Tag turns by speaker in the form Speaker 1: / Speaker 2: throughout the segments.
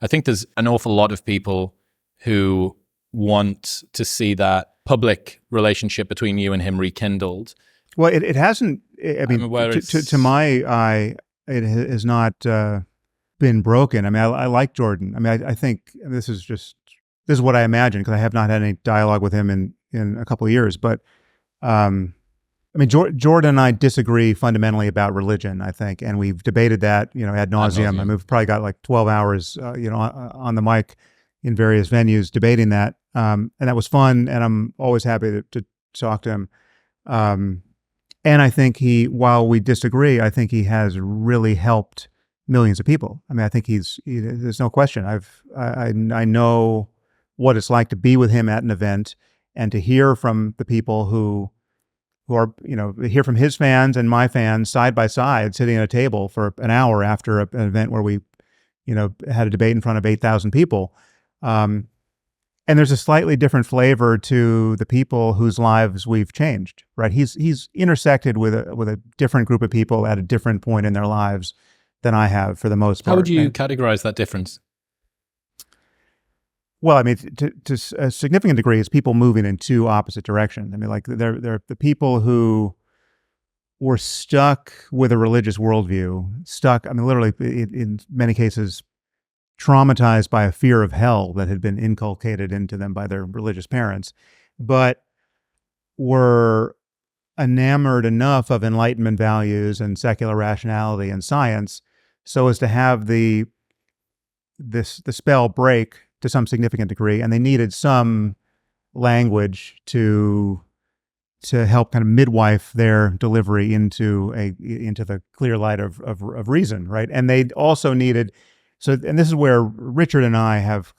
Speaker 1: I think there's an awful lot of people who want to see that public relationship between you and him rekindled.
Speaker 2: Well, it hasn't. I mean, to my eye, it has not been broken. I mean, I like Jordan. I mean, I think this is what I imagine, because I have not had any dialogue with him in a couple of years. But I mean, Jordan and I disagree fundamentally about religion, I think, and we've debated that, ad nauseum. I mean, we've probably got like 12 hours, on the mic in various venues debating that, and that was fun. And I'm always happy to talk to him. And I think while we disagree, I think he has really helped millions of people. I mean, I think there's no question. I know what it's like to be with him at an event and to hear from the people who are, hear from his fans and my fans side by side, sitting at a table for an hour after an event where we, had a debate in front of 8,000 people. And there's a slightly different flavor to the people whose lives we've changed, right? He's intersected with a different group of people at a different point in their lives than I have, for the most part.
Speaker 1: How would you categorize that difference?
Speaker 2: Well, I mean, to a significant degree, it's people moving in two opposite directions. I mean, like they're the people who were stuck with a religious worldview, I mean, literally in many cases, traumatized by a fear of hell that had been inculcated into them by their religious parents, but were enamored enough of Enlightenment values and secular rationality and science so as to have the spell break to some significant degree, and they needed some language to help kind of midwife their delivery into the clear light of reason, right? And they also needed. So, and this is where Richard and I have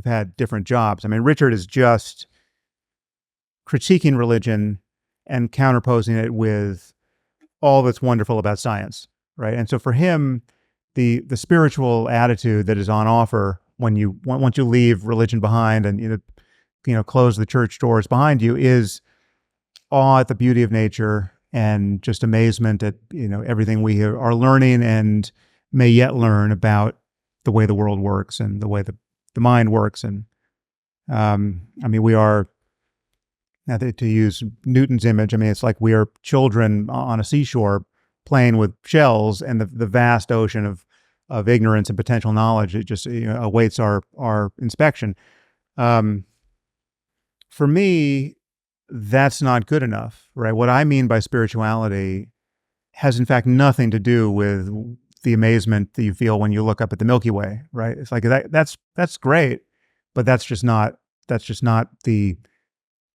Speaker 2: had different jobs. I mean, Richard is just critiquing religion and counterposing it with all that's wonderful about science, right? And so for him, the spiritual attitude that is on offer once you leave religion behind and close the church doors behind you is awe at the beauty of nature and just amazement at everything we are learning and may yet learn about the way the world works and the way the mind works. And I mean, we are, to use Newton's image, I mean, it's like we are children on a seashore playing with shells, and the vast ocean of ignorance and potential knowledge, it just awaits our inspection. For me, that's not good enough, right? What I mean by spirituality has in fact nothing to do with the amazement that you feel when you look up at the Milky Way, right? It's like that's great, but that's just not the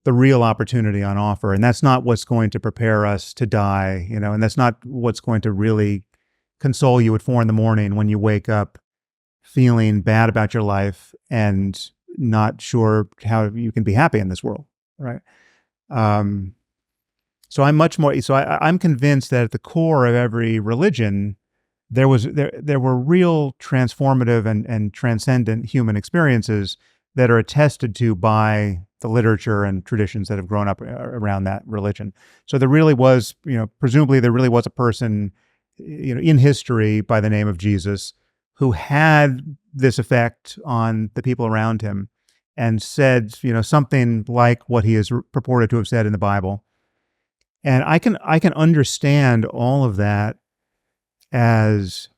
Speaker 2: real opportunity on offer, and that's not what's going to prepare us to die, and that's not what's going to really console you at 4 a.m. when you wake up feeling bad about your life and not sure how you can be happy in this world, right? So I'm convinced that at the core of every religion, there were real transformative and transcendent human experiences that are attested to by the literature and traditions that have grown up around that religion. So there really was, presumably there really was a person, in history by the name of Jesus who had this effect on the people around him and said, something like what he is purported to have said in the Bible. And I can understand all of that as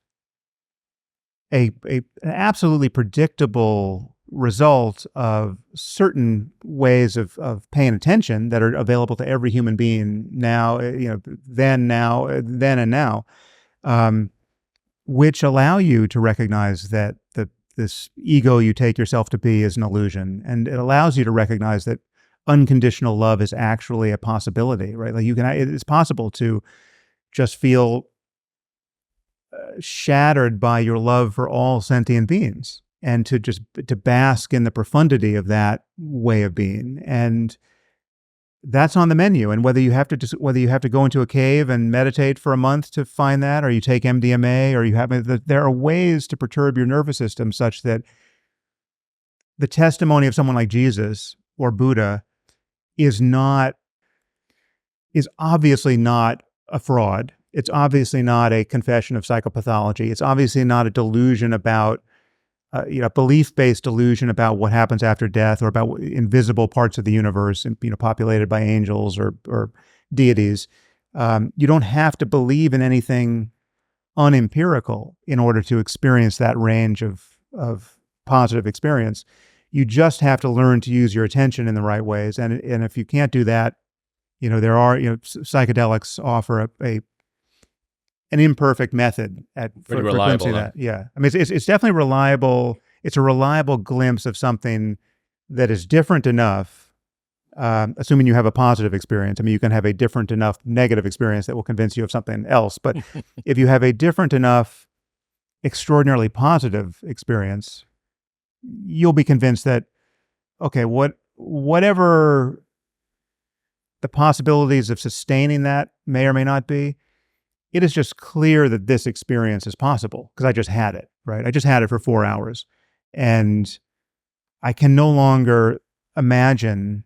Speaker 2: an absolutely predictable result of certain ways of paying attention that are available to every human being now, then and now, which allow you to recognize that this ego you take yourself to be is an illusion, and it allows you to recognize that unconditional love is actually a possibility, right? Like it's possible to just feel shattered by your love for all sentient beings, and to bask in the profundity of that way of being. And that's on the menu. And whether you have to go into a cave and meditate for a month to find that, or you take MDMA, or there are ways to perturb your nervous system such that the testimony of someone like Jesus or Buddha is obviously not a fraud. It's obviously not a confession of psychopathology. It's obviously not a delusion about belief-based delusion about what happens after death or about invisible parts of the universe and populated by angels or deities. You don't have to believe in anything unempirical in order to experience that range of positive experience. You just have to learn to use your attention in the right ways. And if you can't do that, there are, psychedelics offer an imperfect method for glimpsing that. Yeah. I mean, it's definitely reliable. It's a reliable glimpse of something that is different enough, assuming you have a positive experience. I mean, you can have a different enough negative experience that will convince you of something else. But if you have a different enough, extraordinarily positive experience, you'll be convinced that, okay, whatever the possibilities of sustaining that may or may not be, it is just clear that this experience is possible because I just had it, right? I just had it for 4 hours. And I can no longer imagine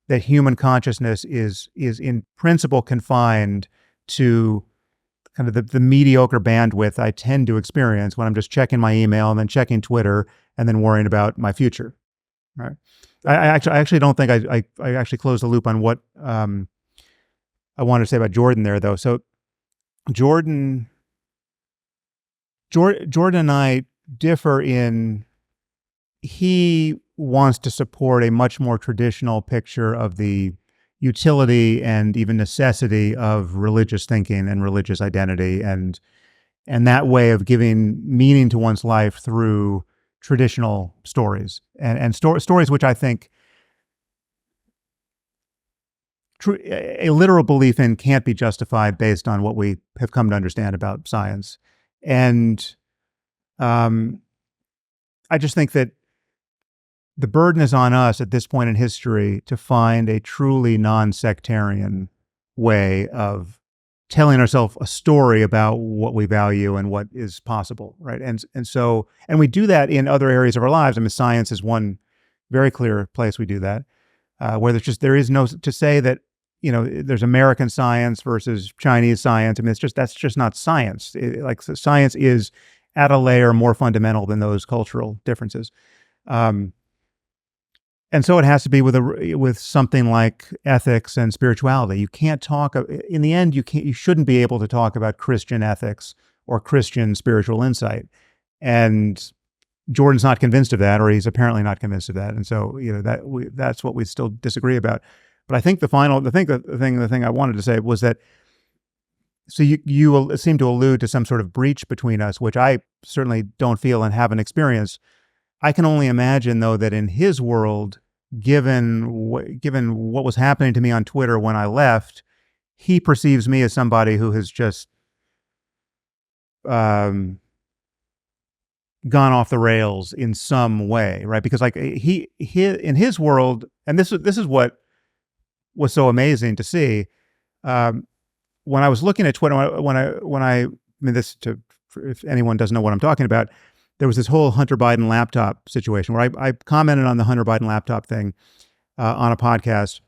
Speaker 2: that human consciousness is in principle confined to kind of the mediocre bandwidth I tend to experience when I'm just checking my email and then checking Twitter and then worrying about my future, right? I actually don't think I actually closed the loop on what I wanted to say about Jordan there, though. So Jordan and I differ in he wants to support a much more traditional picture of the utility and even necessity of religious thinking and religious identity and that way of giving meaning to one's life through traditional stories and stories which I think a literal belief in can't be justified based on what we have come to understand about science. And I just think that the burden is on us at this point in history to find a truly non-sectarian way of telling ourselves a story about what we value and what is possible, right? And we do that in other areas of our lives. I mean, science is one very clear place we do that, where there is no to say that there's American science versus Chinese science. I mean, that's just not science. Science is at a layer more fundamental than those cultural differences. And so it has to be with something like ethics and spirituality. You can't talk in the end. You shouldn't be able to talk about Christian ethics or Christian spiritual insight. And Jordan's not convinced of that, or he's apparently not convinced of that. And so that's what we still disagree about. But I think the thing I wanted to say was that. So you seem to allude to some sort of breach between us, which I certainly don't feel and haven't experienced. I can only imagine, though, that in his world, given what was happening to me on Twitter when I left, he perceives me as somebody who has just gone off the rails in some way, right? Because he in his world, and this is what was so amazing to see. When I was looking at Twitter, if anyone doesn't know what I'm talking about, there was this whole Hunter Biden laptop situation where I commented on the Hunter Biden laptop thing on a podcast.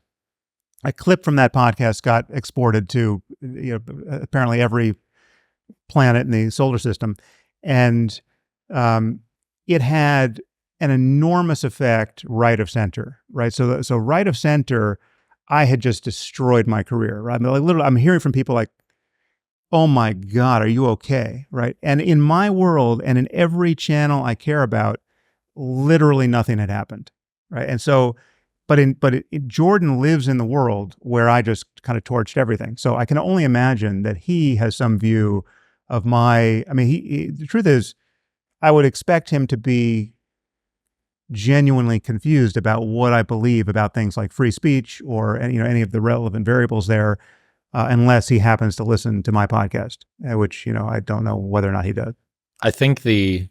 Speaker 2: A clip from that podcast got exported to apparently every planet in the solar system, and it had an enormous effect right of center, right? So right of center, I had just destroyed my career, right? I mean, literally, I'm hearing from people like, oh my God, are you okay? Right. And in my world and in every channel I care about, literally nothing had happened. Right. And so, Jordan lives in the world where I just kind of torched everything. So I can only imagine that he has some view of the truth is, I would expect him to be genuinely confused about what I believe about things like free speech or any of the relevant variables there. Unless he happens to listen to my podcast, which, I don't know whether or not he does.
Speaker 1: I think the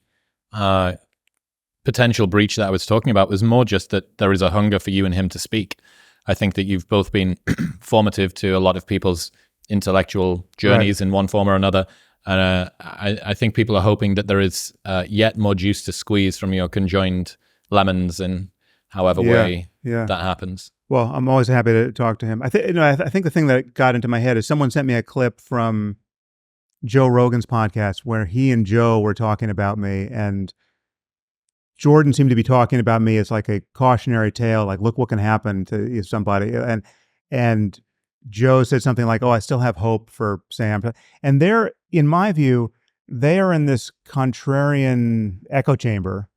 Speaker 1: potential breach that I was talking about was more just that there is a hunger for you and him to speak. I think that you've both been formative to a lot of people's intellectual journeys in one form or another. And I think people are hoping that there is yet more juice to squeeze from your conjoined lemons in however way that happens.
Speaker 2: Well, I'm always happy to talk to him. I think the thing that got into my head is someone sent me a clip from Joe Rogan's podcast where he and Joe were talking about me, and Jordan seemed to be talking about me as like a cautionary tale, like, look what can happen to somebody. And Joe said something like, oh, I still have hope for Sam. And they're, in my view, they are in this contrarian echo chamber,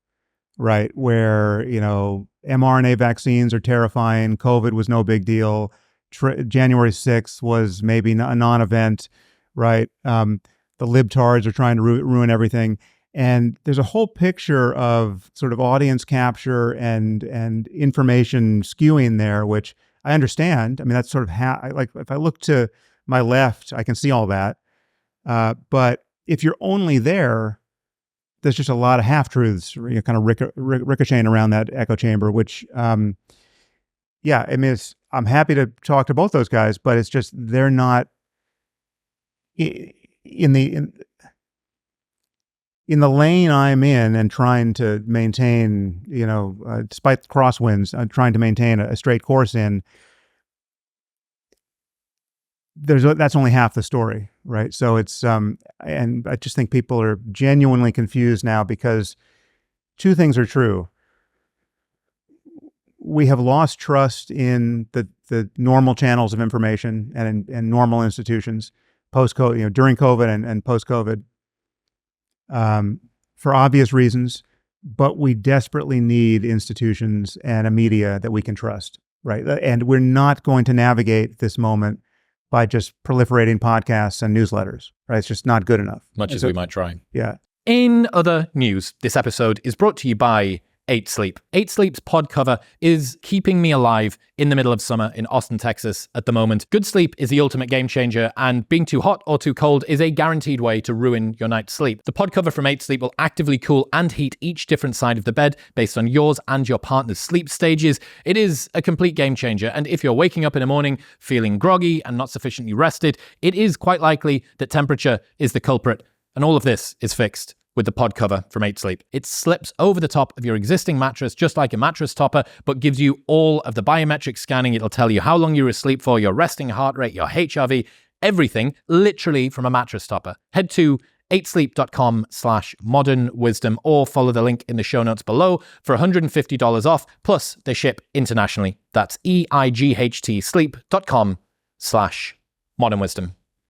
Speaker 2: right? Where, mRNA vaccines are terrifying. COVID was no big deal. January 6th was maybe a non-event, right? The libtards are trying to ruin everything. And there's a whole picture of sort of audience capture and information skewing there, which I understand. I mean, that's sort of like if I look to my left, I can see all that. But if you're only there, there's just a lot of half-truths, kind of ricocheting around that echo chamber, which, I mean, I'm happy to talk to both those guys, but it's just they're not in the lane I'm in and trying to maintain, despite the crosswinds, trying to maintain a straight course in. That's only half the story, right? So it's and I just think people are genuinely confused now because two things are true. We have lost trust in the normal channels of information and normal institutions post-COVID, during COVID and post-COVID, for obvious reasons. But we desperately need institutions and a media that we can trust, right? And we're not going to navigate this moment by just proliferating podcasts and newsletters, right? It's just not good enough.
Speaker 1: Much as we might try.
Speaker 2: Yeah.
Speaker 1: In other news, this episode is brought to you by 8 Sleep. 8 Sleep's pod cover is keeping me alive in the middle of summer in Austin, Texas at the moment. Good sleep is the ultimate game changer, and being too hot or too cold is a guaranteed way to ruin your night's sleep. The pod cover from 8 Sleep will actively cool and heat each different side of the bed based on yours and your partner's sleep stages. It is a complete game changer, and if you're waking up in the morning feeling groggy and not sufficiently rested, it is quite likely that temperature is the culprit, and all of this is fixed with the pod cover from 8 Sleep. It slips over the top of your existing mattress just like a mattress topper, but gives you all of the biometric scanning. It'll tell you how long you were asleep for, your resting heart rate, your HRV, everything, literally from a mattress topper. Head to 8sleep.com/modernwisdom or follow the link in the show notes below for $150 off, plus they ship internationally. That's EIGHT sleep.com/modernwisdom.